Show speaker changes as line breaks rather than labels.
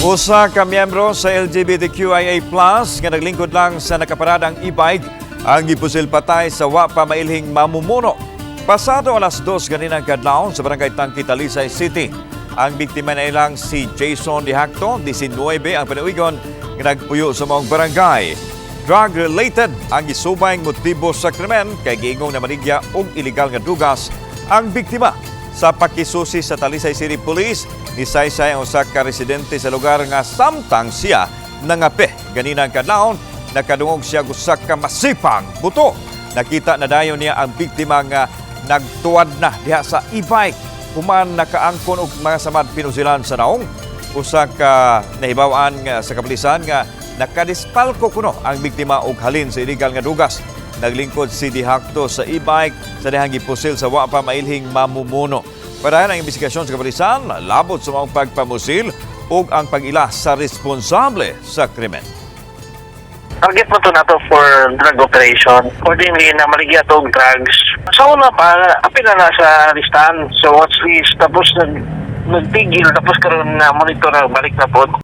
Usa ka miyembro sa LGBTQIA+ nga naglingkod lang sa nakaparadang e-bike ang gipusil patay sa wa pa mailhing mamumuno. Pasado alas 2 ganinang kadlawon sa barangay Tangki, Talisay City. Ang biktima na ilang si Jason Dihacto, 19 ang panuigon nga nagpuyo sa mong barangay. Drug-related ang isubayng motibo sa krimen kay giingong na manigya og iligal nga dugas ang biktima. Sa pakisusi sa Talisay City Police, nisaysay ang usa ka residente sa lugar nga samtang siya nangape. Ganinang kadlawon, nakadungog siya usa ka masipang buto. Nakita na dayon niya ang biktima nga nagtuwad na diha sa e-bike. Human nakaangkon og mga samad pinusilan sa naong. Usa ka nahibaw-an nga sa kapulisan nga nakadispalko kuno ang biktima og halin sa illegal nga dugas. Naglingkod si Dihacto sa e-bike sa dihang gipusil sa wa pa mailhing mamumuno. Para ang investigasyon sa kapulisan, labot sa mga pagpamusil ug ang pag-ila sa responsable sa krimen.
Target mo to na to for drug operation. Accordingly, na maligya to drugs. Sa una pa, apil na sa listahan. So, what's this? Tapos nagtigil, tapos karoon na monitor na balik na po.